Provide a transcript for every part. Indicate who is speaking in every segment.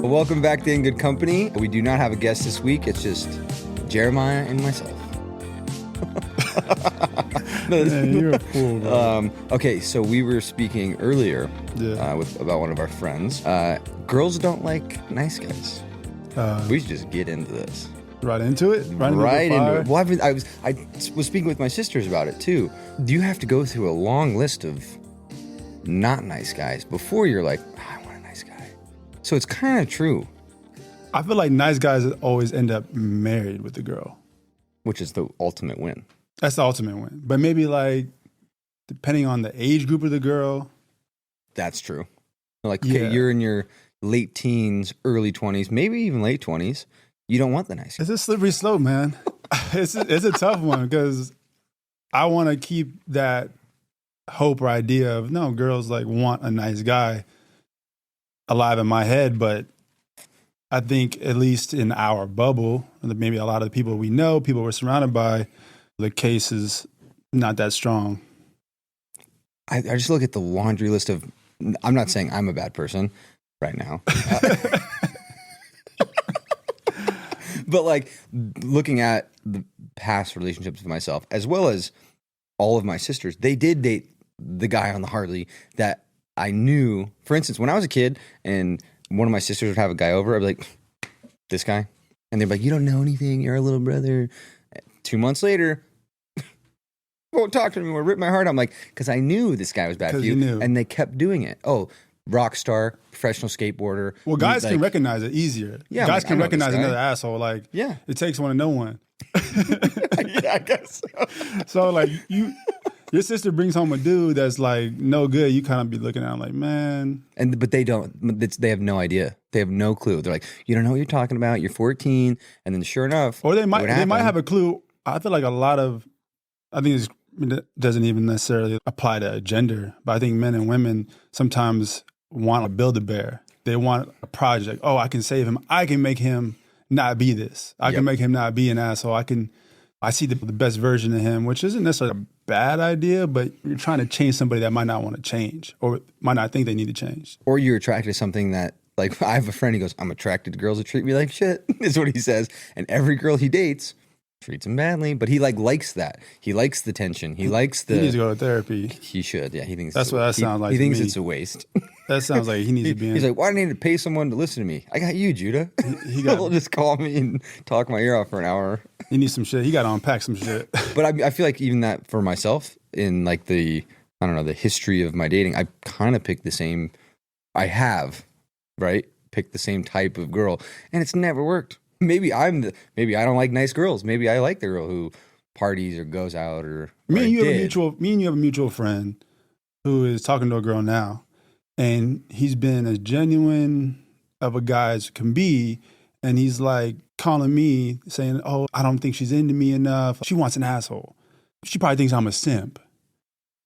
Speaker 1: Well, welcome back to In Good Company. We do not have a guest this week. It's just Jeremiah and myself.
Speaker 2: Man, you're a fool, bro.
Speaker 1: Okay, so we were speaking earlier about one of our friends. Girls don't like nice guys. We should just get into this.
Speaker 2: Right into it?
Speaker 1: Right into it. Well, I was speaking with my sisters about it too. You have to go through a long list of not nice guys before you're like, I want a nice guy. So it's kind of true.
Speaker 2: I feel like nice guys always end up married with the girl.
Speaker 1: Which is the ultimate win.
Speaker 2: That's the ultimate win. But maybe like, depending on the age group of the girl.
Speaker 1: That's true. Like, okay, you're in your late teens, early 20s, maybe even late 20s. You don't want the nice guy.
Speaker 2: It's a slippery slope, man. It's a tough one because I want to keep that hope or idea of, no, girls like want a nice guy alive in my head. But I think at least in our bubble, maybe a lot of the people we know, people we're surrounded by, the case is not that strong.
Speaker 1: I just look at the laundry list of, I'm not saying I'm a bad person right now. But like looking at the past relationships with myself, as well as all of my sisters, they did date the guy on the Harley that I knew. For instance, when I was a kid and one of my sisters would have a guy over, I'd be like, this guy? And they'd be like, you don't know anything. You're a little brother. 2 months later, won't talk to me anymore. Rip my heart. I'm like, because I knew this guy was bad for you. And they kept doing it. Oh, rock star, professional skateboarder.
Speaker 2: Well, guys can recognize it easier. Yeah, guys can recognize another asshole. Like, it takes one to know one.
Speaker 1: Yeah, I guess so.
Speaker 2: So, like, your sister brings home a dude that's like no good. You kind of be looking at him like, man.
Speaker 1: But they don't. They have no idea. They have no clue. They're like, you don't know what you're talking about. You're 14, and then sure enough,
Speaker 2: or they might have a clue. I feel like I think it doesn't even necessarily apply to gender, but I think men and women sometimes want to build a bear. They want a project. Oh, I can save him. I can make him not be this. I can make him not be an asshole. I see the best version of him, which isn't necessarily a bad idea, but you're trying to change somebody that might not want to change or might not think they need to change.
Speaker 1: Or you're attracted to something that, like, I have a friend, he goes, I'm attracted to girls that treat me like shit, is what he says. And every girl he dates treats him badly, but he likes that. He likes the tension. He likes the...
Speaker 2: He needs to go to therapy.
Speaker 1: He should, yeah. He thinks
Speaker 2: that's what that sounds like.
Speaker 1: He thinks it's a waste.
Speaker 2: That sounds like he needs to be in...
Speaker 1: He's like, why do I need to pay someone to listen to me? I got you, Judah. He'll just call me and talk my ear off for an hour.
Speaker 2: He needs some shit. He got to unpack some shit.
Speaker 1: But I feel like even that for myself, in like the history of my dating, I kind of picked the same... I have, right? Picked the same type of girl. And it's never worked. Maybe I don't like nice girls. Maybe I like the girl who parties or goes out or
Speaker 2: me and you have a mutual friend who is talking to a girl now, and he's been as genuine of a guy as can be, and he's like calling me saying, "Oh, I don't think she's into me enough. She wants an asshole. She probably thinks I'm a simp."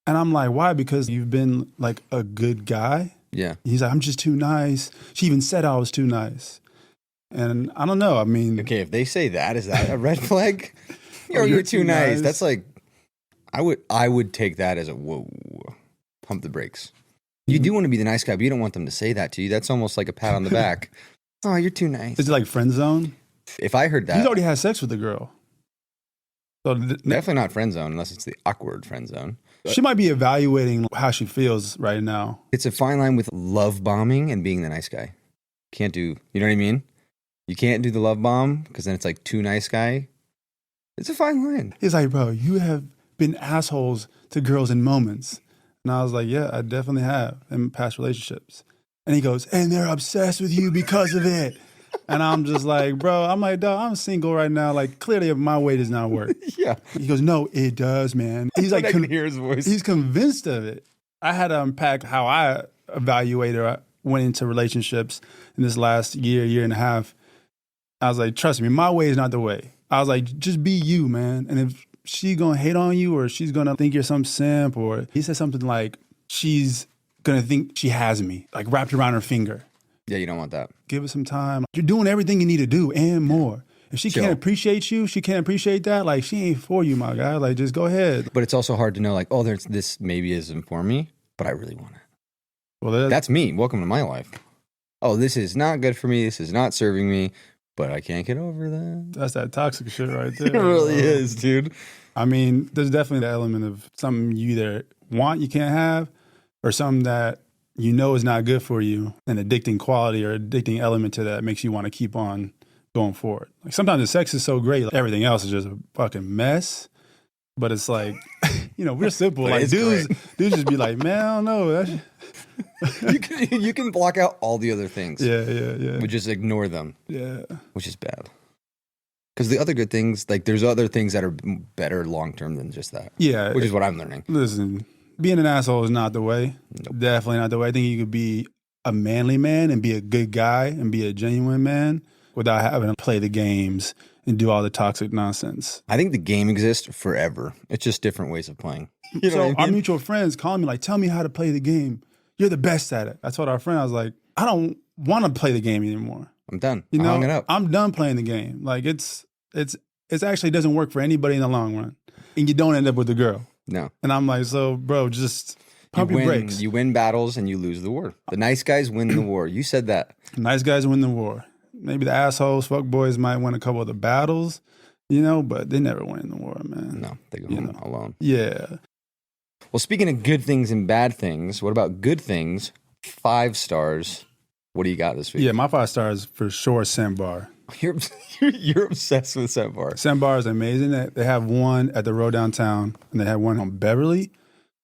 Speaker 2: And I'm like, "Why? Because you've been like a good guy."
Speaker 1: Yeah.
Speaker 2: He's like, "I'm just too nice." She even said I was too nice. And I don't know. I mean,
Speaker 1: okay, if they say that, is that a red flag? You're too nice. That's like, I would take that as a whoa, pump the brakes. You do want to be the nice guy, but you don't want them to say that to you. That's almost like a pat on the back. Oh, you're too nice.
Speaker 2: Is it like friend zone?
Speaker 1: If I heard that,
Speaker 2: he's already had sex with the girl. So
Speaker 1: definitely not friend zone unless it's the awkward friend zone.
Speaker 2: She might be evaluating how she feels right now.
Speaker 1: It's a fine line with love bombing and being the nice guy. Can't do, you know what I mean? You can't do the love bomb because then it's like too nice guy. It's a fine line.
Speaker 2: He's like, bro, you have been assholes to girls in moments. And I was like, yeah, I definitely have in past relationships. And he goes, and they're obsessed with you because of it. And I'm just like, bro, dog, I'm single right now. Like, clearly my way does not work.
Speaker 1: Yeah.
Speaker 2: He goes, no, it does, man. He's like,
Speaker 1: I can hear his voice.
Speaker 2: He's convinced of it. I had to unpack how I evaluated or went into relationships in this last year and a half. I was like, trust me, my way is not the way. I was like, just be you, man. And if she's going to hate on you or she's going to think you're some simp, or he said something like, she's going to think she has me, like wrapped around her finger.
Speaker 1: Yeah, you don't want that.
Speaker 2: Give it some time. You're doing everything you need to do and more. If she can't appreciate you, she can't appreciate that, like, she ain't for you, my guy. Like, just go ahead.
Speaker 1: But it's also hard to know, like, oh, this maybe isn't for me, but I really want it.
Speaker 2: Well,
Speaker 1: that's me. Welcome to my life. oh, this is not good for me. This is not serving me, but I can't get over that.
Speaker 2: That's that toxic shit right
Speaker 1: It
Speaker 2: there.
Speaker 1: really is, dude.
Speaker 2: I mean, there's definitely the element of something you either want, you can't have, or something that you know is not good for you, an addicting quality or addicting element to that makes you want to keep on going forward. Like sometimes the sex is so great, like everything else is just a fucking mess. But it's like, you know, we're simple. Like dudes just be like, man, I don't know.
Speaker 1: You can block out all the other things.
Speaker 2: Yeah.
Speaker 1: But just ignore them.
Speaker 2: Yeah.
Speaker 1: Which is bad. Because the other good things, like there's other things that are better long term than just that.
Speaker 2: Yeah.
Speaker 1: Which is what I'm learning.
Speaker 2: Listen, being an asshole is not the way.
Speaker 1: Nope.
Speaker 2: Definitely not the way. I think you could be a manly man and be a good guy and be a genuine man without having to play the games and do all the toxic nonsense.
Speaker 1: I think the game exists forever. It's just different ways of playing. You know
Speaker 2: So
Speaker 1: what I mean?
Speaker 2: our mutual friends calling me like, tell me how to play the game. You're the best at it. I told our friend, I was like, I don't want to play the game anymore.
Speaker 1: I'm done.
Speaker 2: You
Speaker 1: I
Speaker 2: know,
Speaker 1: hung it up.
Speaker 2: I'm done playing the game. Like it's actually doesn't work for anybody in the long run. And you don't end up with a girl.
Speaker 1: No.
Speaker 2: And I'm like, so bro, just pump your brakes.
Speaker 1: You win battles and you lose the war. The nice guys win the war. You said that.
Speaker 2: Nice guys win the war. Maybe the assholes, fuck boys might win a couple of the battles, you know, but they never win the war, man.
Speaker 1: No, they go home alone.
Speaker 2: Yeah.
Speaker 1: Well, speaking of good things and bad things, what about good things? 5 stars. What do you got this week?
Speaker 2: Yeah, my 5 stars for sure, Scent Bar.
Speaker 1: You're obsessed with Scent Bar.
Speaker 2: Scent Bar is amazing. They have one at the road downtown, and they have one on Beverly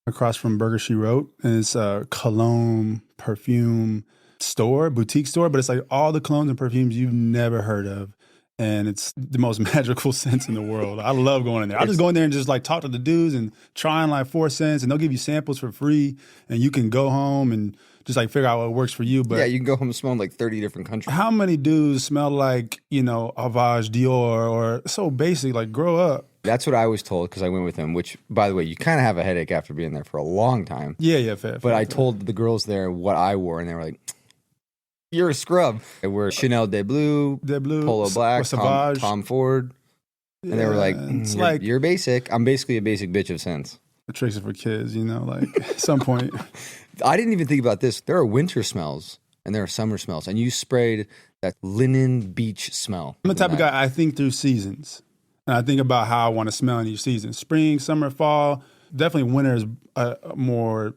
Speaker 2: across from Burger She Wrote. And it's a cologne, perfume store, boutique store, but it's like all the colognes and perfumes you've never heard of. And it's the most magical scents in the world. I love going in there. I just go in there and just like talk to the dudes and try on like 4 scents, and they'll give you samples for free, and you can go home and just like figure out what works for you. But
Speaker 1: yeah, you can go home smelling like 30 different countries.
Speaker 2: how many dudes smell like, you know, Avage Dior or so basic, like grow up.
Speaker 1: That's what I was told because I went with him, which, by the way, you kind of have a headache after being there for a long time.
Speaker 2: Yeah, fair.
Speaker 1: But I told the girls there what I wore, and they were like, you're a scrub. I wear Chanel de Blue, Polo Black, Tom Ford. And they were like, you're basic. I'm basically a basic bitch of scents.
Speaker 2: The tricks are for kids, you know, like at some point.
Speaker 1: I didn't even think about this. There are winter smells and there are summer smells. And you sprayed that linen beach smell.
Speaker 2: I'm the type of guy, I think through seasons. And I think about how I want to smell in each season. Spring, summer, fall. Definitely winter is a more,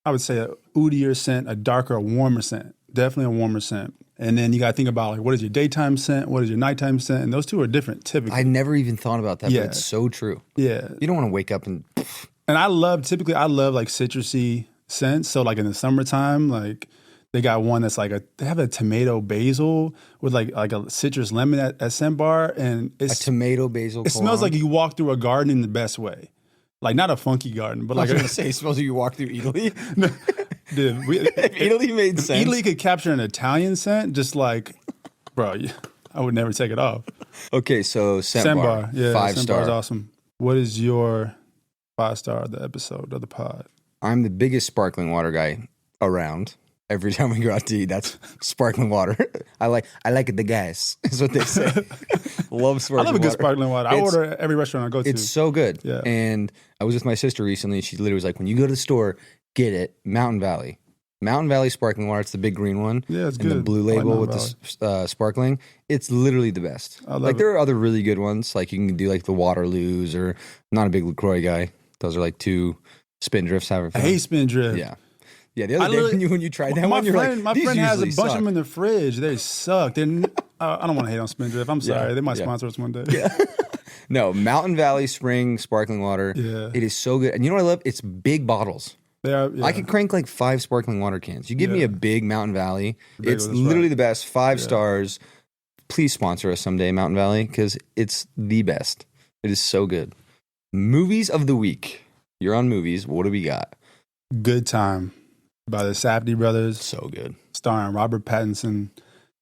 Speaker 2: I would say, a oodier scent, a darker, a warmer scent. Definitely a warmer scent. And then you got to think about, like, what is your daytime scent? What is your nighttime scent? And those two are different, typically.
Speaker 1: I never even thought about that,
Speaker 2: Yeah.
Speaker 1: but it's so true.
Speaker 2: Yeah.
Speaker 1: You don't want to wake up and...
Speaker 2: And I love like citrusy scents. So like in the summertime, like they got one that's like they have a tomato basil with like a citrus lemon at Scent Bar. And it's
Speaker 1: a tomato basil
Speaker 2: It smells like you walk through a garden in the best way. Like not a funky garden, but like
Speaker 1: I was going to say, it smells like you walk through Italy.
Speaker 2: Dude,
Speaker 1: If Italy made sense.
Speaker 2: Italy could capture an Italian scent, just like, bro, I would never take it off.
Speaker 1: Okay, so Scent Bar.
Speaker 2: Yeah,
Speaker 1: 5
Speaker 2: Scent
Speaker 1: star.
Speaker 2: Bar is awesome. What is your 5 star of the episode of the pod?
Speaker 1: I'm the biggest sparkling water guy around. Every time we go out to eat, that's sparkling water. I like the gas, is what they say. Love sparkling water.
Speaker 2: I love a good sparkling water. I order at every restaurant I go to.
Speaker 1: It's so good.
Speaker 2: Yeah.
Speaker 1: And I was with my sister recently, and she literally was like, when you go to the store, get it, Mountain Valley. Mountain Valley sparkling water, it's the big green one.
Speaker 2: Yeah, it's
Speaker 1: and
Speaker 2: good.
Speaker 1: the blue
Speaker 2: I like
Speaker 1: label with
Speaker 2: Mountain
Speaker 1: the sparkling. It's literally the best.
Speaker 2: I love
Speaker 1: like,
Speaker 2: it.
Speaker 1: there are other really good ones. Like, you can do like the Waterloos, or I'm not a big LaCroix guy. Those are like 2 spin drifts.
Speaker 2: I hate spin drift.
Speaker 1: Yeah. Yeah, the other day when you tried that one, you're like,
Speaker 2: my
Speaker 1: these
Speaker 2: friend has a
Speaker 1: usually
Speaker 2: bunch
Speaker 1: suck.
Speaker 2: of them in the fridge. They suck. I don't want to hate on spin drift. I'm sorry. They might sponsor us one day.
Speaker 1: Yeah. No, Mountain Valley Spring sparkling water.
Speaker 2: Yeah.
Speaker 1: It is so good. And you know what I love? It's big bottles.
Speaker 2: They are, yeah.
Speaker 1: I could crank like 5 sparkling water cans. You give me a big Mountain Valley. It's
Speaker 2: that's
Speaker 1: literally
Speaker 2: right.
Speaker 1: the best. 5 stars. Please sponsor us someday, Mountain Valley, because it's the best. It is so good. Movies of the week. You're on movies. What do we got?
Speaker 2: Good Time by the Safdie brothers,
Speaker 1: So good.
Speaker 2: starring Robert Pattinson.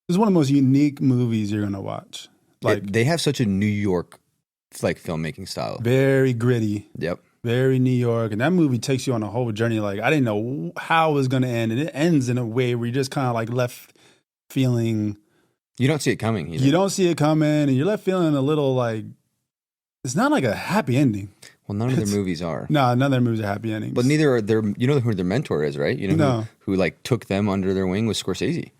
Speaker 2: This is one of the most unique movies you're going to watch. Like,
Speaker 1: They have such a New York like filmmaking style.
Speaker 2: very gritty,
Speaker 1: Yep.
Speaker 2: very New York. And that movie takes you on a whole journey. Like, I didn't know how it was going to end. And it ends in a way where you're just kind of like left feeling,
Speaker 1: You don't see it coming.
Speaker 2: you don't see it coming. And you're left feeling a little like, it's not like a happy ending.
Speaker 1: Well, none of their movies are.
Speaker 2: No, none of their movies are happy endings.
Speaker 1: But neither are their. You know who their mentor is, right? You know
Speaker 2: No.
Speaker 1: who like took them under their wing was Scorsese.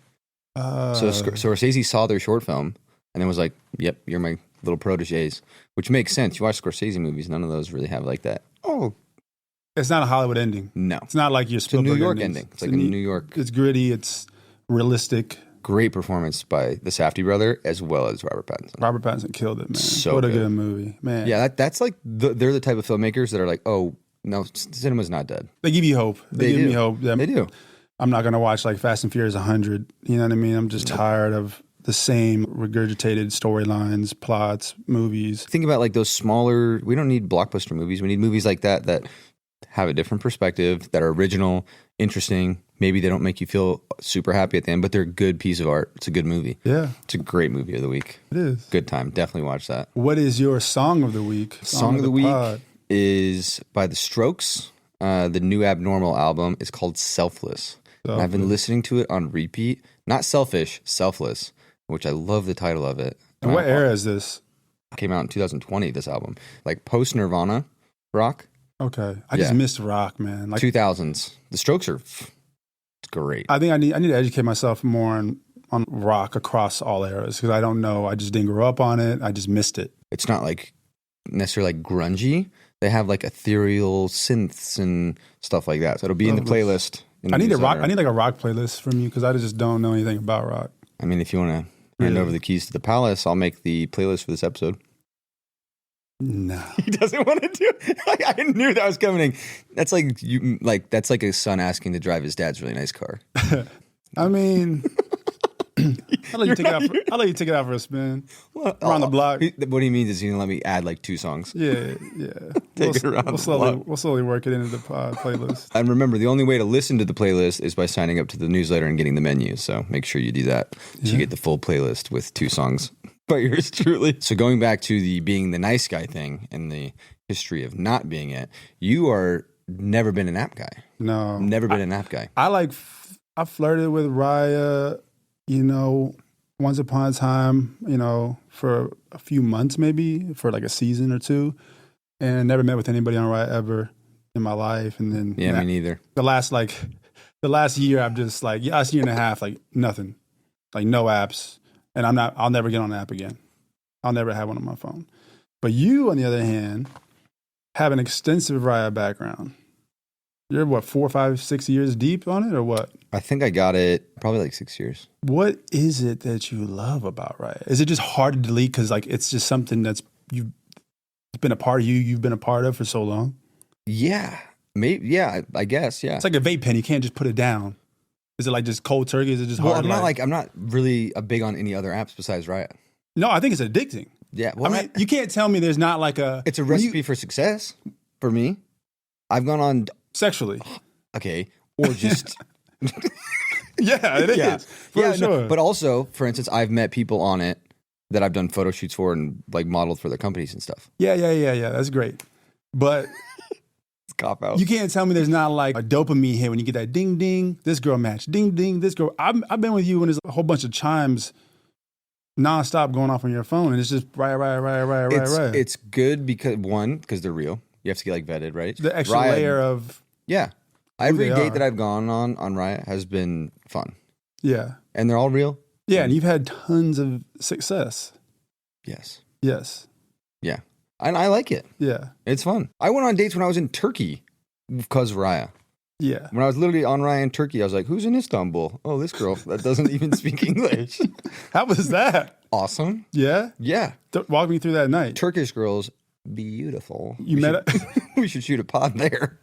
Speaker 1: So Scorsese saw their short film and then was like, "Yep, you're my little proteges," which makes sense. You watch Scorsese movies; none of those really have like that. Oh,
Speaker 2: it's not a Hollywood ending.
Speaker 1: no,
Speaker 2: It's not like your
Speaker 1: it's a
Speaker 2: Spielberg
Speaker 1: New York
Speaker 2: endings.
Speaker 1: ending. It's like a New York.
Speaker 2: It's gritty. It's realistic.
Speaker 1: Great performance by the Safdie brother as well as Robert Pattinson.
Speaker 2: Robert Pattinson killed it, man.
Speaker 1: So
Speaker 2: what a
Speaker 1: good.
Speaker 2: good movie, man.
Speaker 1: Yeah, that's like they're the type of filmmakers that are like, oh no, cinema's not dead.
Speaker 2: They give you hope. They give
Speaker 1: do.
Speaker 2: me hope.
Speaker 1: They do.
Speaker 2: I'm not gonna watch like Fast and Furious 100. You know what I mean? I'm just tired of the same regurgitated storylines, plots, movies.
Speaker 1: Think about like those smaller. We don't need blockbuster movies. We need movies like that have a different perspective, that are original, interesting. Maybe they don't make you feel super happy at the end, but they're a good piece of art. It's a good movie.
Speaker 2: Yeah,
Speaker 1: It's a great movie of the week.
Speaker 2: it is.
Speaker 1: Good time. Definitely watch that.
Speaker 2: What is your song of the week?
Speaker 1: Song of the week
Speaker 2: pod.
Speaker 1: is by The Strokes. The new Abnormal album is called Selfless. And I've been listening to it on repeat. Not selfish, selfless, which I love the title of it.
Speaker 2: And what era is this?
Speaker 1: Came out in 2020, this album. Like post Nirvana rock.
Speaker 2: Okay, I just missed rock, man. Like
Speaker 1: 2000s. The Strokes are it's great.
Speaker 2: I think I need to educate myself more on rock across all eras because I don't know. I just didn't grow up on it. I just missed it.
Speaker 1: It's not like necessarily like grungy. They have like ethereal synths and stuff like that. So it'll be in the playlist.
Speaker 2: I need I need like a rock playlist from you because I just don't know anything about rock.
Speaker 1: I mean, if you want to hand over the keys to the palace, I'll make the playlist for this episode.
Speaker 2: No,
Speaker 1: He doesn't want to do it. I knew that was coming. That's like that's like a son asking to drive his dad's really nice car.
Speaker 2: I mean, I'll let you take it out for a spin around the block.
Speaker 1: What he means is he's gonna let me add like 2 songs.
Speaker 2: Yeah.
Speaker 1: Take it around the block.
Speaker 2: We'll slowly work it into the playlist.
Speaker 1: And remember, the only way to listen to the playlist is by signing up to the newsletter and getting the menu. So make sure you do that. So you get the full playlist with 2 songs by yours truly. So going back to the being the nice guy thing and the history of not being it, you are never been an app guy.
Speaker 2: No,
Speaker 1: Never been an app guy.
Speaker 2: I flirted with Raya, once upon a time, for a few months, maybe for like a season or 2, and never met with anybody on Raya ever in my life. And then
Speaker 1: Me neither.
Speaker 2: The last year, I'm just like, last year and a half, like nothing, like no apps, and I'll never get on an app again. I'll never have one on my phone. But you, on the other hand, have an extensive Raya background. You're what, 4, 5, 6 years deep on it, or what?
Speaker 1: I think I got it probably like 6 years.
Speaker 2: What is it that you love about Raya? Is it just hard to delete because like it's just something it's been a part of you've been a part of for so long?
Speaker 1: Yeah, maybe. Yeah, I guess. Yeah,
Speaker 2: It's like a vape pen. You can't just put it down. Is it like just cold turkey? Is it just hard?
Speaker 1: I'm not really big on any other apps besides Riot.
Speaker 2: No, I think it's addicting.
Speaker 1: Yeah, well,
Speaker 2: I mean, you can't tell me there's not like
Speaker 1: it's a recipe for success for me. I've gone on
Speaker 2: sexually.
Speaker 1: Okay, or just
Speaker 2: yeah, it is. For sure.
Speaker 1: No, but also, for instance, I've met people on it that I've done photo shoots for and like modeled for their companies and stuff.
Speaker 2: Yeah. That's great. But
Speaker 1: it's cop out.
Speaker 2: You can't tell me there's not like a dopamine hit when you get that ding ding, this girl match, ding ding, this girl. I've been with you when there's a whole bunch of chimes nonstop going off on your phone, and it's just right.
Speaker 1: It's good because they're real. You have to get like vetted, right?
Speaker 2: The extra layer of
Speaker 1: every date that I've gone on Riot has been fun.
Speaker 2: Yeah,
Speaker 1: and they're all real.
Speaker 2: Yeah, and you've had tons of success.
Speaker 1: Yes.
Speaker 2: Yeah,
Speaker 1: and I like it.
Speaker 2: Yeah,
Speaker 1: it's fun. I went on dates when I was in Turkey because of Raya.
Speaker 2: Yeah.
Speaker 1: When I was literally on Raya in Turkey, I was like, who's in Istanbul? Oh, this girl that doesn't even speak English.
Speaker 2: How was that?
Speaker 1: Awesome.
Speaker 2: Yeah?
Speaker 1: Yeah.
Speaker 2: Walk me through that night.
Speaker 1: Turkish girls, beautiful. We should shoot a pod there.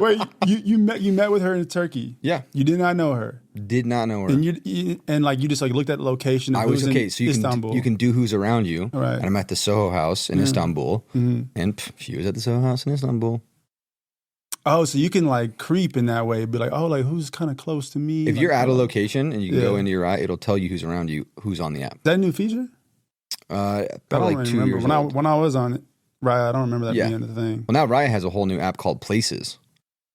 Speaker 2: Wait, you met with her in Turkey?
Speaker 1: Yeah.
Speaker 2: You did not know her?
Speaker 1: Did not know her.
Speaker 2: And you just like looked at the location.
Speaker 1: I was okay. So you can do who's around you.
Speaker 2: Right.
Speaker 1: And I'm at the Soho House in Istanbul, and she was at the Soho House in Istanbul.
Speaker 2: Oh, so you can like creep in that way, be like, oh, like who's kind of close to me?
Speaker 1: If
Speaker 2: like,
Speaker 1: you're at a location and you can go into your eye, it'll tell you who's around you, who's on the app.
Speaker 2: Is that a new feature?
Speaker 1: Probably like 2 years old.
Speaker 2: When I was on it, Raya, I don't remember that being the thing.
Speaker 1: Well, now Raya has a whole new app called Places,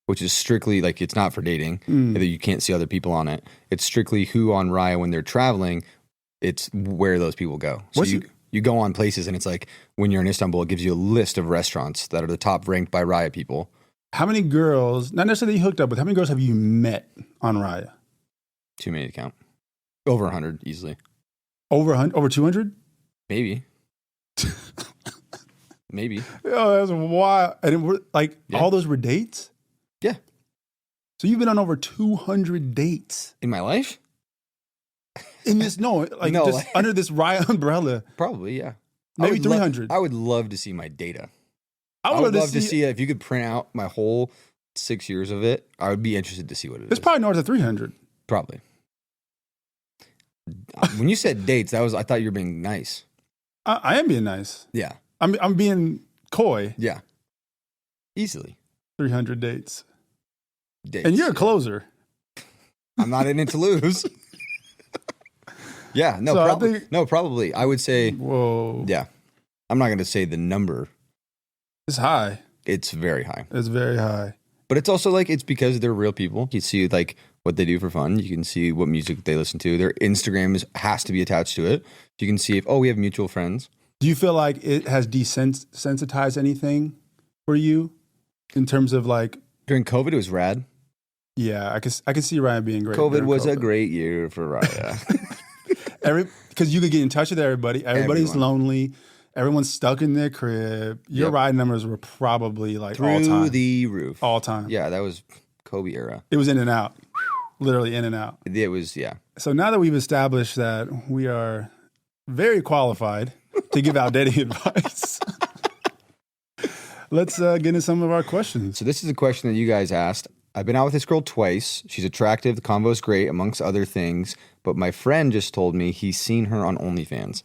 Speaker 1: which is strictly like it's not for dating. You can't see other people on it. It's strictly who on Raya when they're traveling. It's where those people go. So you go on Places, and it's like when you're in Istanbul, it gives you a list of restaurants that are the top ranked by Raya people.
Speaker 2: How many girls, not necessarily you hooked up with, how many girls have you met on Raya?
Speaker 1: Too many to count. Over 100 easily.
Speaker 2: Over 100, over 200?
Speaker 1: Maybe. Maybe.
Speaker 2: Oh, that's wild. And we're, like,
Speaker 1: Yeah.
Speaker 2: all those were dates?
Speaker 1: Yeah.
Speaker 2: So you've been on over 200 dates
Speaker 1: In my life?
Speaker 2: in this? No, like
Speaker 1: No,
Speaker 2: just
Speaker 1: like-
Speaker 2: under this Riot umbrella.
Speaker 1: Probably, yeah.
Speaker 2: Maybe 300.
Speaker 1: I would love to see my data.
Speaker 2: I
Speaker 1: I
Speaker 2: would
Speaker 1: would love to see it. If you could print out my whole 6 years of it, I would be interested to see what it
Speaker 2: It's
Speaker 1: is.
Speaker 2: probably north of 300.
Speaker 1: Probably. When you said dates, I thought you were being nice.
Speaker 2: I am being nice.
Speaker 1: Yeah.
Speaker 2: I'm being coy.
Speaker 1: Yeah. Easily.
Speaker 2: 300 dates.
Speaker 1: Dates.
Speaker 2: And you're a closer.
Speaker 1: I'm not in it to lose. Yeah. No,
Speaker 2: So I
Speaker 1: probably.
Speaker 2: think-
Speaker 1: No, probably. I would say,
Speaker 2: Whoa.
Speaker 1: yeah. I'm not going to say the number.
Speaker 2: It's high.
Speaker 1: It's very high.
Speaker 2: It's very high.
Speaker 1: But it's also like, it's because they're real people. You see like what they do for fun. You can see what music they listen to. Their Instagram has to be attached to it. You can see if, we have mutual friends.
Speaker 2: Do you feel like it has desensitized anything for you in terms of like,
Speaker 1: During COVID, it was rad.
Speaker 2: yeah, I can see Ryan being great.
Speaker 1: COVID
Speaker 2: during
Speaker 1: was a
Speaker 2: COVID.
Speaker 1: great year for Raya.
Speaker 2: Because you could get in touch with everybody. Everybody's
Speaker 1: Everyone.
Speaker 2: lonely. Everyone's stuck in their crib. Your
Speaker 1: Yep.
Speaker 2: ride numbers were probably like all
Speaker 1: Through
Speaker 2: time.
Speaker 1: the roof.
Speaker 2: All time.
Speaker 1: Yeah, that was Kobe era.
Speaker 2: It was in and out. Literally in and out.
Speaker 1: It was, yeah.
Speaker 2: So now that we've established that we are very qualified to give out dating advice, let's get into some of our questions.
Speaker 1: So this is a question that you guys asked. I've been out with this girl twice. She's attractive. The convo's great, amongst other things. But my friend just told me he's seen her on OnlyFans.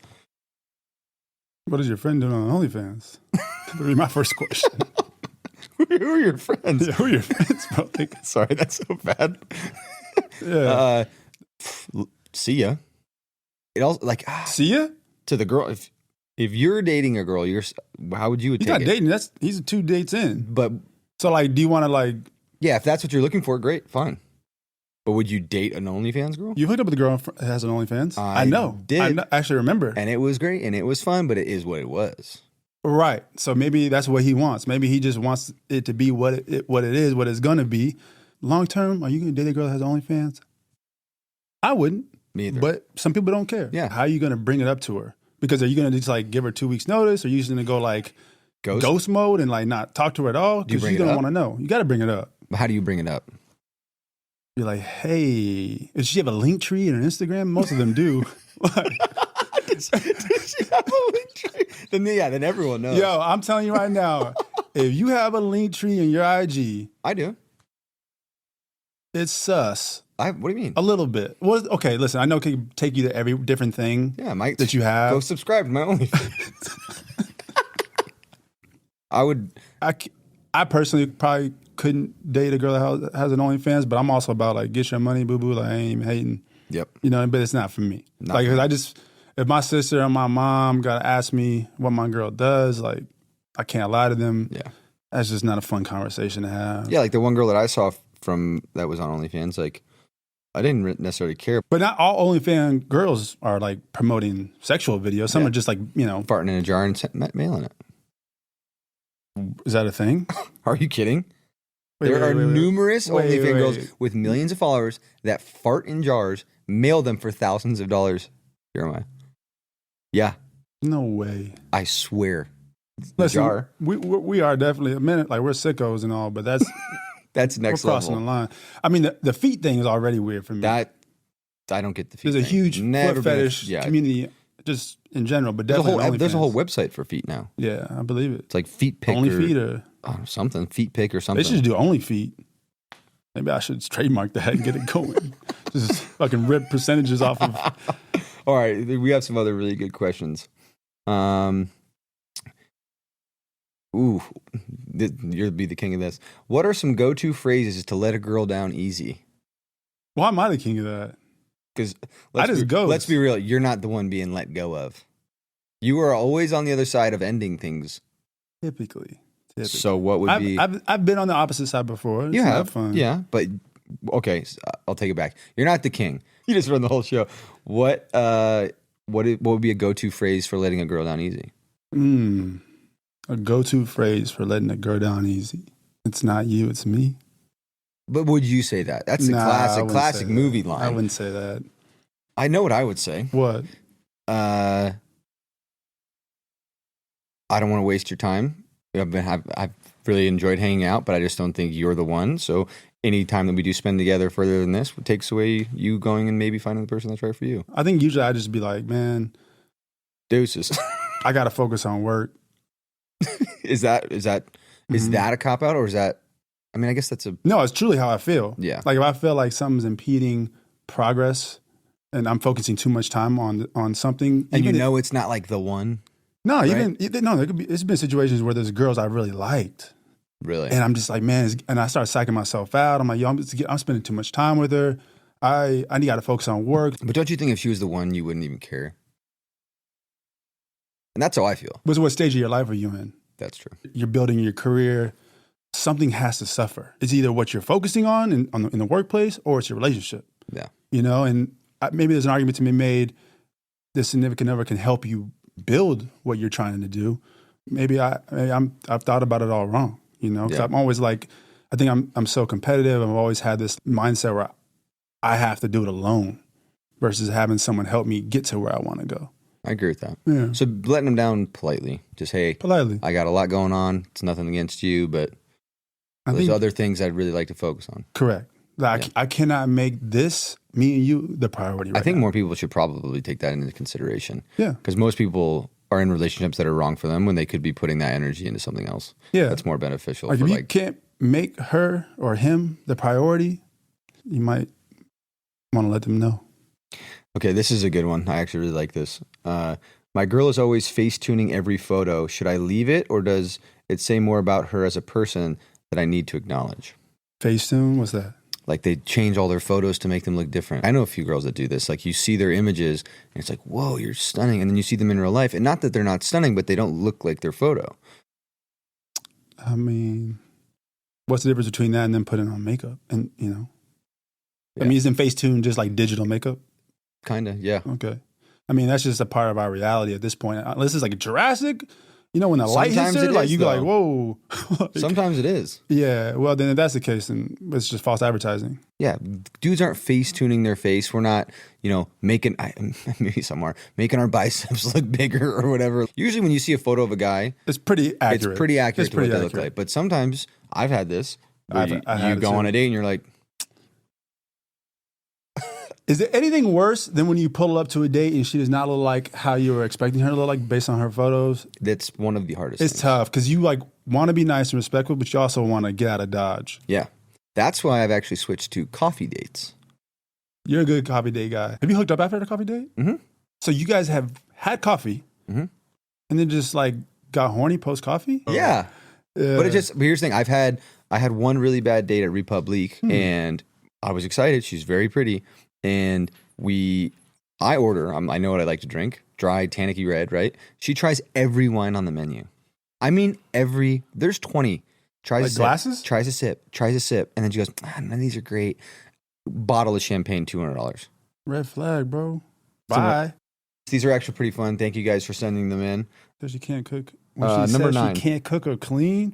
Speaker 2: What is your friend doing on OnlyFans? That'd be my first question.
Speaker 1: Who are your friends?
Speaker 2: Yeah, who are your friends, bro? Like,
Speaker 1: Sorry, that's so bad.
Speaker 2: yeah.
Speaker 1: See ya. It also like
Speaker 2: See ya?
Speaker 1: to the girl. If you're dating a girl, how would you
Speaker 2: He's
Speaker 1: take
Speaker 2: not
Speaker 1: it?
Speaker 2: dating. He's 2 dates in.
Speaker 1: But
Speaker 2: So like, do you want to like?
Speaker 1: yeah, if that's what you're looking for, great, fine. But would you date an OnlyFans girl?
Speaker 2: You hooked up with a girl that has an OnlyFans?
Speaker 1: I
Speaker 2: I know.
Speaker 1: did.
Speaker 2: I actually remember.
Speaker 1: And it was great, and it was fun, but it is what it was.
Speaker 2: Right. So maybe that's what he wants. Maybe he just wants it to be what it is, what it's gonna be. Long term, are you gonna date a girl that has OnlyFans? I wouldn't.
Speaker 1: Me either.
Speaker 2: But some people don't care.
Speaker 1: Yeah.
Speaker 2: How are you gonna bring it up to her? Because are you gonna just like give her 2 weeks notice, or are you just gonna go like ghost mode and like not talk to her at all?
Speaker 1: Do you
Speaker 2: Because
Speaker 1: bring
Speaker 2: she's
Speaker 1: it
Speaker 2: gonna
Speaker 1: up?
Speaker 2: want to know. You got to bring it up.
Speaker 1: How do you bring it up?
Speaker 2: You're like, hey, does she have a link tree in her Instagram? Most of them do.
Speaker 1: Does she have a link tree? Then everyone knows.
Speaker 2: Yo, I'm telling you right now, if you have a link tree in your IG,
Speaker 1: I do.
Speaker 2: it's sus.
Speaker 1: What do you mean?
Speaker 2: A little bit. Well, okay, listen, I know it can take you to every different thing
Speaker 1: Yeah, Mike.
Speaker 2: that you have.
Speaker 1: Go subscribe to my OnlyFans. I would.
Speaker 2: I personally probably couldn't date a girl that has an OnlyFans, but I'm also about like, get your money, boo boo. Like, I ain't even hating.
Speaker 1: Yep.
Speaker 2: You know, but it's not for me.
Speaker 1: Not
Speaker 2: Like,
Speaker 1: for
Speaker 2: 'cause if my sister and my mom gotta ask me what my girl does, like, I can't lie to them.
Speaker 1: Yeah.
Speaker 2: That's just not a fun conversation to have.
Speaker 1: Yeah, like the one girl that I saw from that was on OnlyFans, like I didn't necessarily care.
Speaker 2: But not all OnlyFans girls are like promoting sexual videos. Some
Speaker 1: Yeah.
Speaker 2: are just like,
Speaker 1: Farting in a jar and mailing it.
Speaker 2: is that a thing?
Speaker 1: Are you kidding?
Speaker 2: Wait,
Speaker 1: There are
Speaker 2: wait, wait.
Speaker 1: numerous
Speaker 2: Wait,
Speaker 1: OnlyFans
Speaker 2: wait.
Speaker 1: girls with millions of followers that fart in jars, mail them for thousands of dollars. Jeremiah. Yeah,
Speaker 2: No way.
Speaker 1: I swear. The
Speaker 2: Listen,
Speaker 1: jar.
Speaker 2: we are definitely a minute like we're sickos and all, but that's
Speaker 1: That's
Speaker 2: we're
Speaker 1: next
Speaker 2: crossing
Speaker 1: level.
Speaker 2: the line. I mean, the feet thing is already weird for me.
Speaker 1: That I don't get the feet.
Speaker 2: There's a
Speaker 1: thing.
Speaker 2: huge
Speaker 1: Never
Speaker 2: foot
Speaker 1: been a-
Speaker 2: fetish
Speaker 1: yeah.
Speaker 2: community, just in general, but
Speaker 1: There's a
Speaker 2: definitely
Speaker 1: whole
Speaker 2: OnlyFans.
Speaker 1: website for feet now.
Speaker 2: Yeah, I believe it.
Speaker 1: It's like feet pick
Speaker 2: Only
Speaker 1: or
Speaker 2: feet or
Speaker 1: something. Feet pick or
Speaker 2: they
Speaker 1: something.
Speaker 2: should do only feet. Maybe I should trademark that and get it going. Just fucking rip percentages off of.
Speaker 1: All right, we have some other really good questions. You'll be the king of this. What are some go-to phrases to let a girl down easy?
Speaker 2: Why am I the king of that?
Speaker 1: Because
Speaker 2: I just ghost.
Speaker 1: let's be real, you're not the one being let go of. You are always on the other side of ending things.
Speaker 2: Typically.
Speaker 1: So what would be?
Speaker 2: I've been on the opposite side before. It's
Speaker 1: You
Speaker 2: not
Speaker 1: have,
Speaker 2: fun.
Speaker 1: yeah, but okay, I'll take it back. You're not the king. You just run the whole show. What would be a go-to phrase for letting a girl down easy?
Speaker 2: A go-to phrase for letting a girl down easy. It's not you, it's me.
Speaker 1: But would you say that? That's a
Speaker 2: Nah, I
Speaker 1: classic,
Speaker 2: wouldn't
Speaker 1: classic
Speaker 2: say
Speaker 1: movie
Speaker 2: that.
Speaker 1: line.
Speaker 2: I wouldn't say that.
Speaker 1: I know what I would say.
Speaker 2: What?
Speaker 1: I don't want to waste your time. I've really enjoyed hanging out, but I just don't think you're the one. So any time that we do spend together further than this takes away you going and maybe finding the person that's right for you.
Speaker 2: I think usually I just be like, man,
Speaker 1: Deuces.
Speaker 2: I got to focus on work.
Speaker 1: Is that a cop out, or is that? I mean, I guess that's a.
Speaker 2: No, it's truly how I feel.
Speaker 1: Yeah.
Speaker 2: Like if I feel like something's impeding progress, and I'm focusing too much time on something,
Speaker 1: And it's not like the one.
Speaker 2: No,
Speaker 1: right?
Speaker 2: There's been situations where there's girls I really liked.
Speaker 1: Really?
Speaker 2: And I'm just like, man, and I start psyching myself out. I'm like, yo, I'm spending too much time with her. I got to focus on work.
Speaker 1: But don't you think if she was the one, you wouldn't even care? And that's how I feel.
Speaker 2: What stage of your life are you in?
Speaker 1: That's true.
Speaker 2: You're building your career. Something has to suffer. It's either what you're focusing on in the workplace, or it's your relationship.
Speaker 1: Yeah.
Speaker 2: And maybe there's an argument to be made. The significant other can help you build what you're trying to do. Maybe I've thought about it all wrong. Because
Speaker 1: Yeah.
Speaker 2: I'm always like, I think I'm so competitive. I've always had this mindset where I have to do it alone versus having someone help me get to where I want to go.
Speaker 1: I agree with that.
Speaker 2: Yeah.
Speaker 1: So letting them down politely. Just, hey,
Speaker 2: Politely.
Speaker 1: I got a lot going on. It's nothing against you, but there's other things I'd really like to focus on.
Speaker 2: Correct. I cannot make this, me and you, the priority right
Speaker 1: I think
Speaker 2: now.
Speaker 1: more people should probably take that into consideration.
Speaker 2: Yeah.
Speaker 1: Because most people are in relationships that are wrong for them when they could be putting that energy into something else.
Speaker 2: Yeah.
Speaker 1: That's more beneficial.
Speaker 2: Like
Speaker 1: for
Speaker 2: if you can't make her or him the priority, you might want to let them know.
Speaker 1: Okay, this is a good one. I actually really like this. My girl is always face tuning every photo. Should I leave it, or does it say more about her as a person that I need to acknowledge?
Speaker 2: Facetune, what's that?
Speaker 1: Like they change all their photos to make them look different. I know a few girls that do this. Like you see their images and it's like, whoa, you're stunning. And then you see them in real life. And not that they're not stunning, but they don't look like their photo.
Speaker 2: I mean, what's the difference between that and then putting on makeup? And,
Speaker 1: Yeah.
Speaker 2: I mean, isn't Facetune just like digital makeup?
Speaker 1: Kind of, yeah.
Speaker 2: Okay. I mean, that's just a part of our reality at this point. Unless it's like Jurassic, when the light hits
Speaker 1: Sometimes
Speaker 2: her,
Speaker 1: it
Speaker 2: like
Speaker 1: is,
Speaker 2: you go
Speaker 1: though.
Speaker 2: like, whoa. Like,
Speaker 1: Sometimes it is.
Speaker 2: yeah. Well, then if that's the case, then it's just false advertising.
Speaker 1: Yeah. Dudes aren't face tuning their face. We're not, making, maybe some are, making our biceps look bigger or whatever. Usually when you see a photo of a guy,
Speaker 2: It's pretty accurate.
Speaker 1: it's pretty accurate
Speaker 2: It's
Speaker 1: to what
Speaker 2: pretty
Speaker 1: they look
Speaker 2: accurate.
Speaker 1: like. But sometimes I've had this. Where
Speaker 2: I've
Speaker 1: you
Speaker 2: had it
Speaker 1: go
Speaker 2: too.
Speaker 1: on a date and you're like,
Speaker 2: Is there anything worse than when you pull up to a date and she does not look like how you were expecting her to look like based on her photos?
Speaker 1: that's one of the hardest
Speaker 2: It's
Speaker 1: things.
Speaker 2: tough because you want to be nice and respectful, but you also want to get out of Dodge.
Speaker 1: Yeah. That's why I've actually switched to coffee dates.
Speaker 2: You're a good coffee date guy. Have you hooked up after the coffee date?
Speaker 1: Mm-hmm.
Speaker 2: So you guys have had coffee
Speaker 1: Mm-hmm.
Speaker 2: and then just like got horny post coffee?
Speaker 1: Yeah. But here's the thing. I had one really bad date at Republique and I was excited. She's very pretty. And I order, I know what I like to drink, dry Tannicky Red, right? She tries every wine on the menu. I mean, there's 20. Tries
Speaker 2: Like
Speaker 1: a sip,
Speaker 2: glasses?
Speaker 1: tries a sip. And then she goes, none of these are great. Bottle of champagne, $200.
Speaker 2: Red flag, bro.
Speaker 1: So
Speaker 2: Bye.
Speaker 1: These are actually pretty fun. Thank you guys for sending them in.
Speaker 2: Because she can't cook. When she
Speaker 1: Number
Speaker 2: says
Speaker 1: 9.
Speaker 2: she can't cook or clean.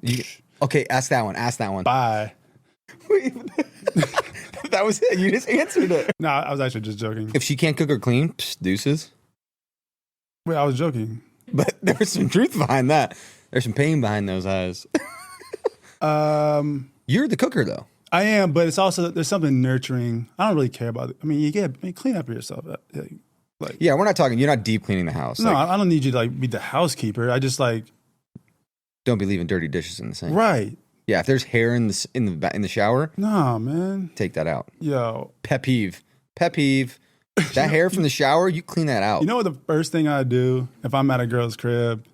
Speaker 1: Okay, ask that one.
Speaker 2: Bye.
Speaker 1: Wait, that was it. You just answered it.
Speaker 2: No, I was actually just joking.
Speaker 1: If she can't cook or clean, deuces.
Speaker 2: Wait, I was joking.
Speaker 1: But there's some truth behind that. There's some pain behind those eyes. You're the cooker, though.
Speaker 2: I am, but it's also, there's something nurturing. I don't really care about it. I mean, clean up yourself.
Speaker 1: Yeah, we're not talking. You're not deep cleaning the house.
Speaker 2: No,
Speaker 1: Like,
Speaker 2: I don't need you to be the housekeeper. I just
Speaker 1: don't be leaving dirty dishes in the sink.
Speaker 2: right.
Speaker 1: Yeah, if there's hair in the shower,
Speaker 2: No, man.
Speaker 1: take that out.
Speaker 2: Yo,
Speaker 1: Pet peeve. That hair from the shower, you clean that out.
Speaker 2: you know what the first thing I do if I'm at a girl's crib?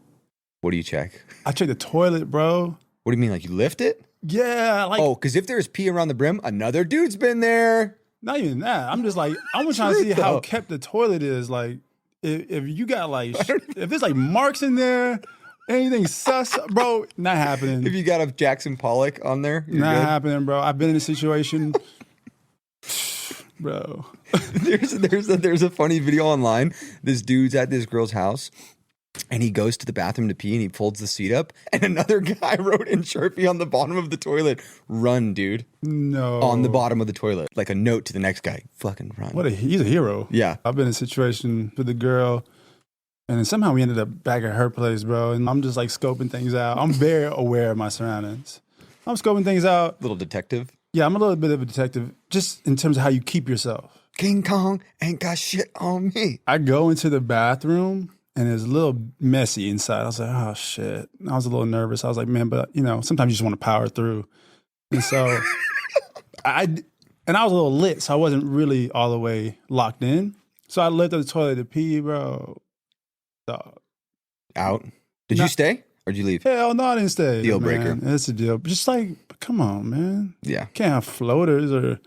Speaker 1: What do you check?
Speaker 2: I check the toilet, bro.
Speaker 1: What do you mean? Like you lift it?
Speaker 2: Yeah,
Speaker 1: Oh, because if there's pee around the brim, another dude's been there.
Speaker 2: not even that. I'm just like, I'm trying to see how kept the toilet is. Like, if you got if there's marks in there, anything sus, bro, not happening.
Speaker 1: If you got a Jackson Pollock on there, you're
Speaker 2: Not
Speaker 1: good.
Speaker 2: happening, bro. I've been in a situation, bro.
Speaker 1: There's a funny video online. This dude's at this girl's house, And he goes to the bathroom to pee and he folds the seat up. And another guy wrote in Sharpie on the bottom of the toilet, "Run, dude."
Speaker 2: No.
Speaker 1: On the bottom of the toilet. Like a note to the next guy, "Fucking run."
Speaker 2: He's a hero.
Speaker 1: Yeah.
Speaker 2: I've been in a situation with a girl, and then somehow we ended up back at her place, bro. And I'm just like scoping things out. I'm very aware of my surroundings. I'm scoping things out.
Speaker 1: Little detective.
Speaker 2: Yeah, I'm a little bit of a detective, just in terms of how you keep yourself.
Speaker 1: King Kong ain't got shit on me.
Speaker 2: I go into the bathroom, and it's a little messy inside. I was like, oh, shit. I was a little nervous. I was like, man, but, sometimes you just want to power through. And so I was a little lit, so I wasn't really all the way locked in. So I lifted the toilet to pee, bro. Dog.
Speaker 1: Out. Did you stay or did you leave?
Speaker 2: Hell no, I didn't stay.
Speaker 1: Deal breaker.
Speaker 2: It's a deal. Just like, come on, man.
Speaker 1: Yeah.
Speaker 2: Can't have floaters or...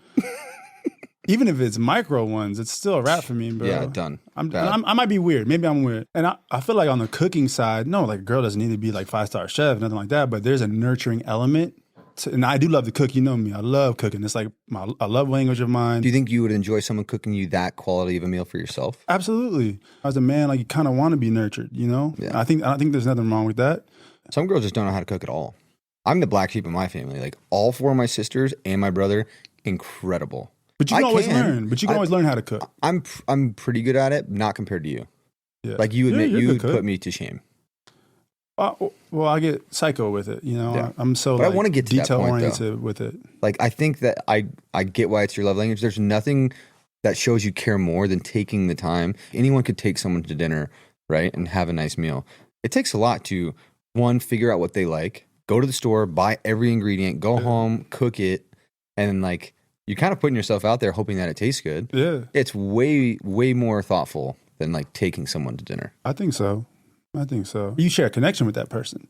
Speaker 2: Even if it's micro ones, it's still a wrap for me, bro.
Speaker 1: Yeah, done.
Speaker 2: I might be weird. Maybe I'm weird. And I feel like on the cooking side, no, like a girl doesn't need to be like 5-star chef, nothing like that. But there's a nurturing element. And I do love to cook. You know me. I love cooking. It's like a love language of mine.
Speaker 1: Do you think you would enjoy someone cooking you that quality of a meal for yourself?
Speaker 2: Absolutely. As a man, like you kind of want to be nurtured, Yeah. I don't think there's nothing wrong with that.
Speaker 1: Some girls just don't know how to cook at all. I'm the black sheep of my family. Like all 4 of my sisters and my brother, incredible.
Speaker 2: But you can always learn. But you can always learn how to cook.
Speaker 1: I'm pretty good at it, not compared to you.
Speaker 2: Yeah.
Speaker 1: Like you admit, you put me to shame.
Speaker 2: Well, I get psycho with it.
Speaker 1: Yeah.
Speaker 2: I'm so
Speaker 1: I want to get to
Speaker 2: detail
Speaker 1: that point,
Speaker 2: oriented with it.
Speaker 1: Like I think that I get why it's your love language. There's nothing that shows you care more than taking the time. Anyone could take someone to dinner, right, and have a nice meal. It takes a lot to, one, figure out what they like, go to the store, buy every ingredient, go home, cook it, and like. You're kind of putting yourself out there hoping that it tastes good.
Speaker 2: Yeah.
Speaker 1: It's way, way more thoughtful than like taking someone to dinner.
Speaker 2: I think so. You share a connection with that person.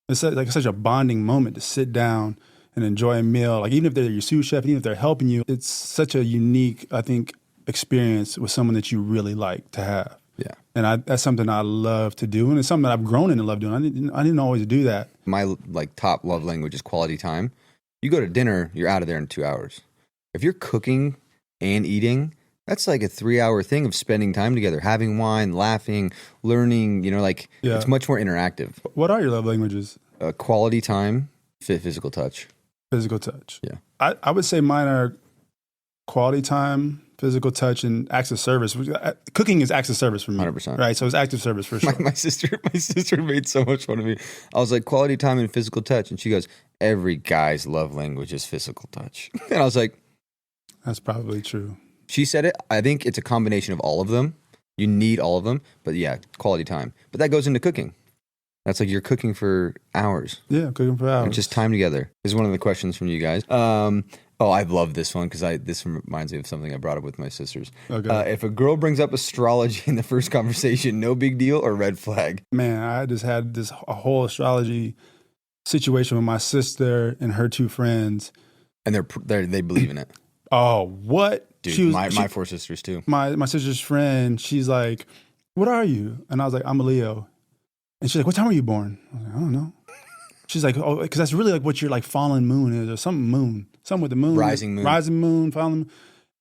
Speaker 2: It's like such a bonding moment to sit down and enjoy a meal. Like even if they're your sous chef, even if they're helping you, it's such a unique, I think, experience with someone that you really like to have.
Speaker 1: Yeah.
Speaker 2: And that's something I love to do. And it's something that I've grown into love doing. I didn't always do that.
Speaker 1: My like top love language is quality time. You go to dinner, you're out of there in 2 hours. If you're cooking and eating, that's like a 3-hour thing of spending time together, having wine, laughing, learning, it's much more interactive.
Speaker 2: What are your love languages?
Speaker 1: Quality time, physical touch.
Speaker 2: Physical touch.
Speaker 1: Yeah.
Speaker 2: I would say mine are quality time, physical touch, and acts of service. Cooking is acts of service for me.
Speaker 1: 100%.
Speaker 2: Right? So it's acts of service for sure.
Speaker 1: My sister made so much fun of me. I was like, quality time and physical touch. And she goes, every guy's love language is physical touch. And I was like,
Speaker 2: that's probably true.
Speaker 1: She said it. I think it's a combination of all of them. You need all of them. But yeah, quality time. But that goes into cooking. That's like you're cooking for hours.
Speaker 2: Yeah, cooking for hours.
Speaker 1: And just time together. This is one of the questions from you guys. I love this one because this reminds me of something I brought up with my sisters.
Speaker 2: Okay.
Speaker 1: If a girl brings up astrology in the first conversation, no big deal or red flag?
Speaker 2: Man, I just had a whole astrology situation with my sister and her 2 friends.
Speaker 1: And they believe in it.
Speaker 2: Oh, what?
Speaker 1: Dude, my 4 sisters too.
Speaker 2: My sister's friend, she's like, what are you? And I was like, I'm a Leo. And she's like, what time were you born? I was like, I don't know. She's like, oh, because that's really like what your like fallen moon is, or something with the moon.
Speaker 1: Rising moon,
Speaker 2: fallen moon.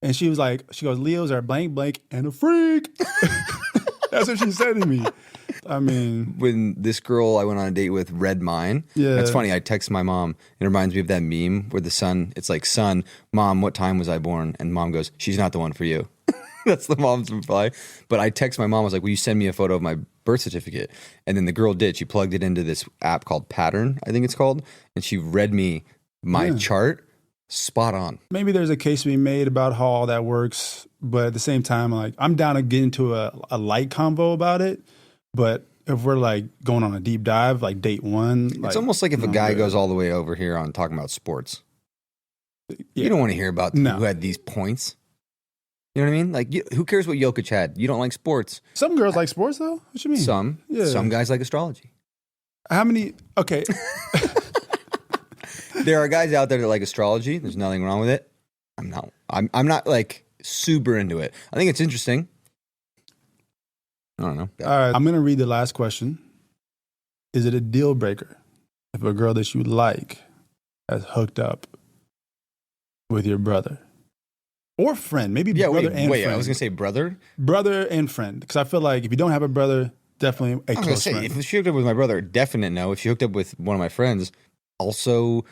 Speaker 2: And she goes, Leos are blank, blank, and a freak. That's what she said to me. I mean,
Speaker 1: when this girl I went on a date with read mine, that's funny. I text my mom. It reminds me of that meme where the son, it's like, son, mom, what time was I born? And mom goes, she's not the one for you. That's the mom's reply. But I text my mom. I was like, will you send me a photo of my birth certificate? And then the girl did. She plugged it into this app called Pattern, I think it's called. And she read me my chart. Spot on.
Speaker 2: Maybe there's a case to be made about how all that works. But at the same time, like, I'm down to get into a light convo about it. But if we're like going on a deep dive, like date one,
Speaker 1: it's almost like if a guy goes all the way over here on talking about sports. Yeah. You don't want to hear about who had these points. You know what I mean? Like, who cares what Jokic had? You don't like sports.
Speaker 2: Some girls like sports, though. What you mean?
Speaker 1: Some. Yeah. Some guys like astrology.
Speaker 2: How many? Okay.
Speaker 1: There are guys out there that like astrology. There's nothing wrong with it. I'm not like super into it. I think it's interesting. I don't know.
Speaker 2: All right. I'm going to read the last question. Is it a deal breaker if a girl that you like has hooked up with your brother? Or friend, maybe brother and friend.
Speaker 1: I was going to say brother.
Speaker 2: Brother and friend. Because I feel like if you don't have a brother, definitely a
Speaker 1: I was gonna
Speaker 2: close
Speaker 1: say,
Speaker 2: friend.
Speaker 1: if she hooked up with my brother, definite no. If she hooked up with one of my friends, also,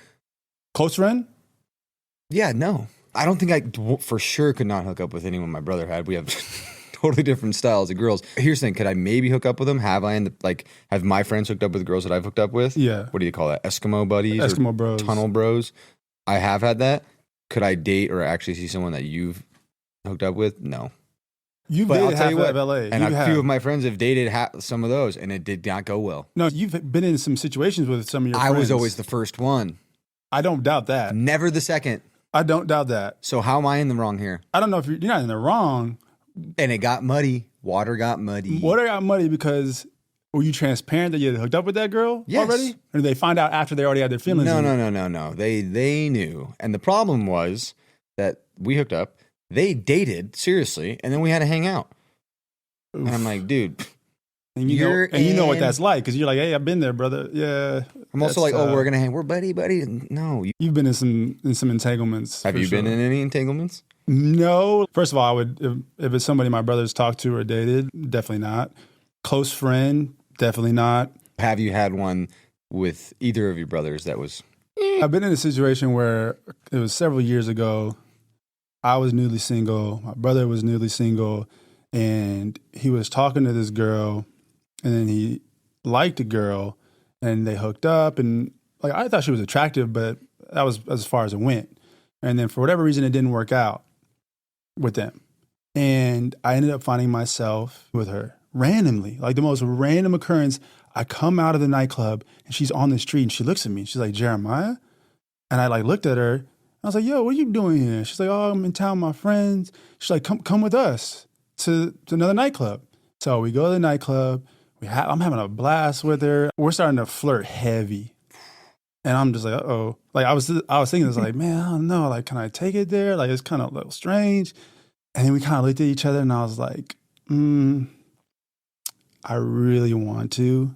Speaker 2: Close friend?
Speaker 1: yeah, no. I don't think I for sure could not hook up with anyone my brother had. We have totally different styles of girls. Here's the thing: could I maybe hook up with them? Have I have my friends hooked up with girls that I've hooked up with?
Speaker 2: Yeah.
Speaker 1: What do you call that? Eskimo buddies,
Speaker 2: Eskimo
Speaker 1: or
Speaker 2: bros.
Speaker 1: tunnel bros. I have had that. Could I date or actually see someone that you've hooked up with? No.
Speaker 2: You've
Speaker 1: But I'll
Speaker 2: dated
Speaker 1: tell
Speaker 2: half
Speaker 1: you what,
Speaker 2: of LA.
Speaker 1: and a few of my friends have dated some of those, and it did not go well.
Speaker 2: No, you've been in some situations with some of your friends.
Speaker 1: I was always the first one,
Speaker 2: I don't doubt that.
Speaker 1: never the second.
Speaker 2: I don't doubt that.
Speaker 1: So how am I in the wrong here?
Speaker 2: I don't know if you're not in the wrong.
Speaker 1: And it got muddy. Water got muddy.
Speaker 2: Water got muddy because were you transparent that you had hooked up with that girl
Speaker 1: Yes.
Speaker 2: already? Or did they find out after they already had their feelings?
Speaker 1: No. They knew. And the problem was that we hooked up, they dated seriously, and then we had to hang out.
Speaker 2: Oof.
Speaker 1: And I'm like, dude,
Speaker 2: And you know what that's like because you're like, hey, I've been there, brother. Yeah.
Speaker 1: I'm also like, we're gonna hang. We're buddy. No,
Speaker 2: You've been in some entanglements.
Speaker 1: have you been in any entanglements?
Speaker 2: No. First of all, I would if it's somebody my brothers talked to or dated, definitely not. Close friend, definitely not.
Speaker 1: Have you had one with either of your brothers that was?
Speaker 2: I've been in a situation where it was several years ago. I was newly single. My brother was newly single, and he was talking to this girl, and then he liked a girl, and they hooked up, and like I thought she was attractive, but that was as far as it went. And then for whatever reason, it didn't work out with them, and I ended up finding myself with her randomly, like the most random occurrence. I come out of the nightclub, and she's on the street, and she looks at me. She's like, Jeremiah? And I like looked at her. I was like, yo, what are you doing here? She's like, oh, I'm in town with my friends. She's like, come with us to another nightclub. So we go to the nightclub. I'm having a blast with her. We're starting to flirt heavy. And I'm just like, uh-oh. Like I was thinking this like, man, I don't know. Like, can I take it there? Like, it's kind of a little strange. And then we kind of looked at each other and I was like, I really want to.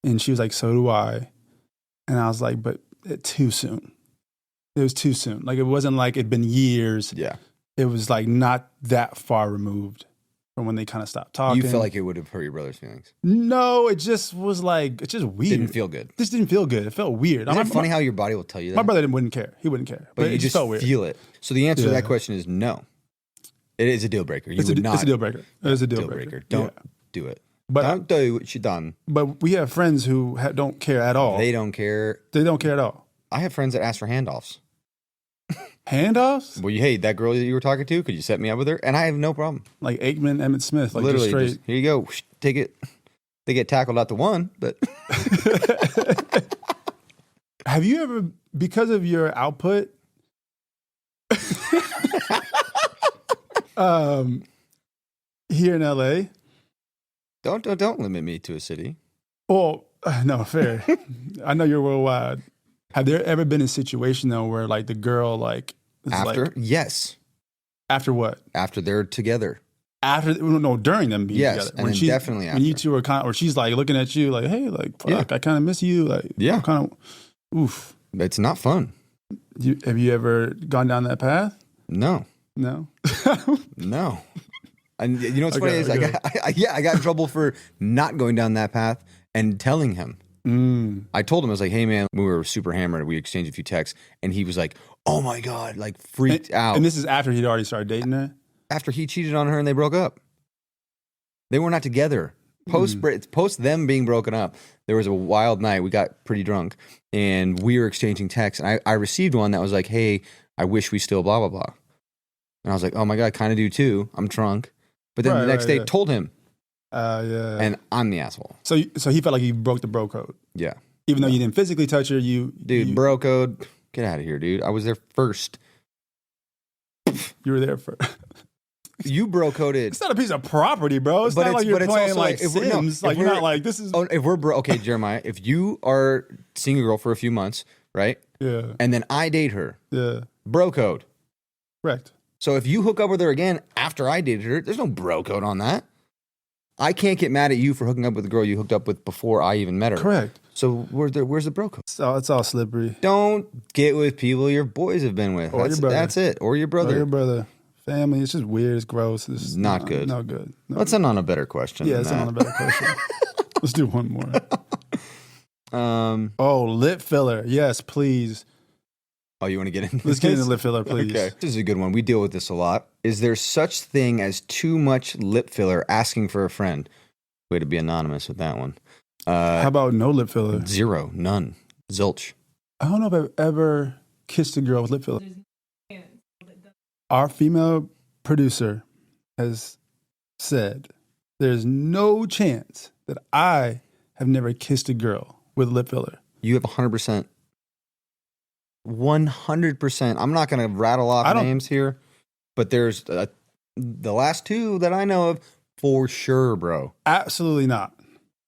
Speaker 2: And she was like, so do I. And I was like, but too soon. It was too soon. Like, it wasn't like it'd been years.
Speaker 1: Yeah.
Speaker 2: It was like not that far removed from when they kind of stopped talking.
Speaker 1: You felt like it would have hurt your brother's feelings.
Speaker 2: No, it just was like, it's just weird.
Speaker 1: Didn't feel good.
Speaker 2: This didn't feel good. It felt weird.
Speaker 1: Isn't it funny how your body will tell you that?
Speaker 2: My brother wouldn't care. He wouldn't care.
Speaker 1: But you
Speaker 2: it
Speaker 1: just
Speaker 2: felt weird.
Speaker 1: feel it. So the answer to that question is no. It is a deal breaker.
Speaker 2: It's a deal breaker. It is a deal breaker.
Speaker 1: Don't do it.
Speaker 2: But
Speaker 1: Don't do what you done.
Speaker 2: But we have friends who don't care at all.
Speaker 1: They don't care.
Speaker 2: They don't care at all.
Speaker 1: I have friends that ask for handoffs.
Speaker 2: Handoffs?
Speaker 1: Well, hey, that girl that you were talking to, could you set me up with her? And I have no problem.
Speaker 2: Like Aikman, Emmett Smith, like
Speaker 1: Literally,
Speaker 2: just straight.
Speaker 1: here you go. Take it. They get tackled out to one, but
Speaker 2: Have you ever, because of your output, here in LA?
Speaker 1: don't limit me to a city.
Speaker 2: Well, no, fair. I know you're worldwide. Have there ever been a situation though where like the girl like is
Speaker 1: After?
Speaker 2: like,
Speaker 1: Yes.
Speaker 2: after what?
Speaker 1: After they're together.
Speaker 2: After no, during them being
Speaker 1: Yes,
Speaker 2: together.
Speaker 1: and then definitely
Speaker 2: when you
Speaker 1: after.
Speaker 2: two are kind of, or she's like looking at you like, hey, like fuck,
Speaker 1: Yeah.
Speaker 2: I kind of miss you. Like
Speaker 1: Yeah.
Speaker 2: kind of oof.
Speaker 1: It's not fun.
Speaker 2: Have you ever gone down that path?
Speaker 1: No.
Speaker 2: No.
Speaker 1: No. And you know what's funny is
Speaker 2: Okay.
Speaker 1: I got in trouble for not going down that path and telling him. I told him, I was like, hey man, we were super hammered. We exchanged a few texts and he was like, oh my God, like freaked out.
Speaker 2: And this is after he'd already started dating her?
Speaker 1: After he cheated on her and they broke up. They were not together. Post them being broken up, there was a wild night. We got pretty drunk and we were exchanging texts. And I received one that was like, hey, I wish we still blah, blah, blah. And I was like, oh my God, kind of do too. I'm drunk. But then the next day told him.
Speaker 2: Yeah.
Speaker 1: And I'm the asshole.
Speaker 2: So he felt like he broke the bro code.
Speaker 1: Yeah.
Speaker 2: Even though you didn't physically touch her,
Speaker 1: Bro code, get out of here, dude. I was there first.
Speaker 2: You were there for.
Speaker 1: You bro coded.
Speaker 2: It's not a piece of property, bro. It's not like you're playing like Sims. Like you're not like this is.
Speaker 1: Oh, if we're okay, Jeremiah. If you are seeing a girl for a few months, right?
Speaker 2: Yeah.
Speaker 1: And then I date her.
Speaker 2: Yeah.
Speaker 1: Bro code.
Speaker 2: Correct.
Speaker 1: So if you hook up with her again after I dated her, there's no bro code on that. I can't get mad at you for hooking up with the girl you hooked up with before I even met her.
Speaker 2: Correct.
Speaker 1: So where's the bro code?
Speaker 2: So it's all slippery.
Speaker 1: Don't get with people your boys have been with.
Speaker 2: Or your brother.
Speaker 1: That's it. Or your brother.
Speaker 2: Or your brother. family. It's just weird. It's gross. It's
Speaker 1: Not good.
Speaker 2: No good. No
Speaker 1: Let's
Speaker 2: good.
Speaker 1: end on a better question.
Speaker 2: Yeah,
Speaker 1: than
Speaker 2: it's on a
Speaker 1: that.
Speaker 2: better question. Let's do one more.
Speaker 1: Um,
Speaker 2: Oh, lip filler. Yes, please.
Speaker 1: oh, you want to get into
Speaker 2: Let's get
Speaker 1: this?
Speaker 2: into lip filler, please.
Speaker 1: Okay. This is a good one. We deal with this a lot. Is there such thing as too much lip filler asking for a friend? Way to be anonymous with that one.
Speaker 2: How about no lip filler?
Speaker 1: 0, none, zilch.
Speaker 2: I don't know if I've ever kissed a girl with lip filler. Our female producer has said there's no chance that I have never kissed a girl with lip filler.
Speaker 1: You have 100%. 100%. I'm not going to rattle off names here, but there's the last 2 that I know of for sure, bro.
Speaker 2: Absolutely not.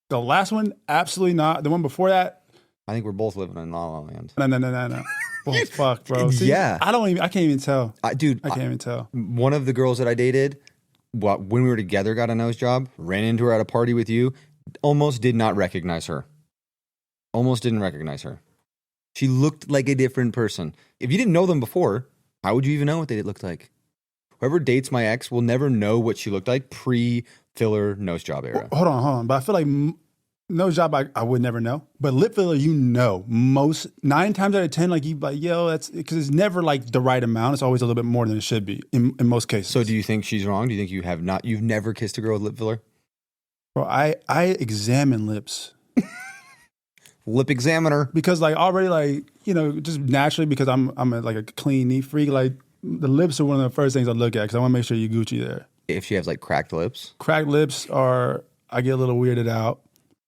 Speaker 2: The last one, absolutely not. The one before that,
Speaker 1: I think we're both living in La La Land.
Speaker 2: no. Well, fuck, bro. See,
Speaker 1: Yeah.
Speaker 2: I can't even tell.
Speaker 1: Dude,
Speaker 2: I can't even tell.
Speaker 1: one of the girls that I dated, when we were together, got a nose job, ran into her at a party with you, almost did not recognize her. Almost didn't recognize her. She looked like a different person. If you didn't know them before, how would you even know what they looked like? Whoever dates my ex will never know what she looked like pre-filler nose job era.
Speaker 2: Hold on. But I feel like nose job, I would never know. But lip filler, most 9 times out of 10, like you like, yo, that's because it's never like the right amount. It's always a little bit more than it should be in most cases.
Speaker 1: So do you think she's wrong? Do you think you've never kissed a girl with lip filler?
Speaker 2: Bro, I examine lips.
Speaker 1: Lip examiner.
Speaker 2: Because like already like, just naturally because I'm like a clean, neat freak, like the lips are one of the first things I look at because I want to make sure you Gucci there.
Speaker 1: If she has like cracked lips.
Speaker 2: Cracked lips I get a little weirded out.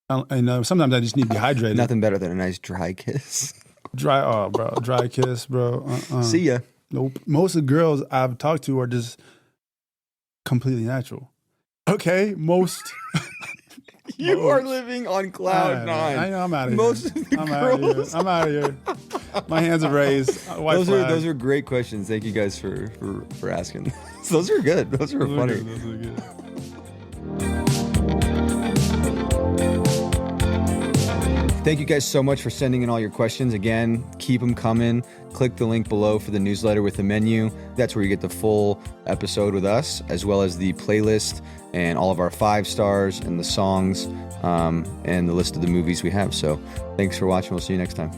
Speaker 2: And sometimes I just need to be hydrated.
Speaker 1: Nothing better than a nice dry kiss.
Speaker 2: Dry kiss, bro.
Speaker 1: See ya.
Speaker 2: Nope. Most of the girls I've talked to are just completely natural. Okay, most.
Speaker 1: You are living on cloud 9.
Speaker 2: I know I'm out of here.
Speaker 1: Most of the girls.
Speaker 2: I'm out of here. My hands are raised.
Speaker 1: Those are great questions. Thank you guys for asking. Those are good. Those are funny.
Speaker 2: Those are good.
Speaker 1: Thank you guys so much for sending in all your questions. Again, keep them coming. Click the link below for the newsletter with the menu. That's where you get the full episode with us, as well as the playlist and all of our 5 stars and the songs and the list of the movies we have. So thanks for watching. We'll see you next time.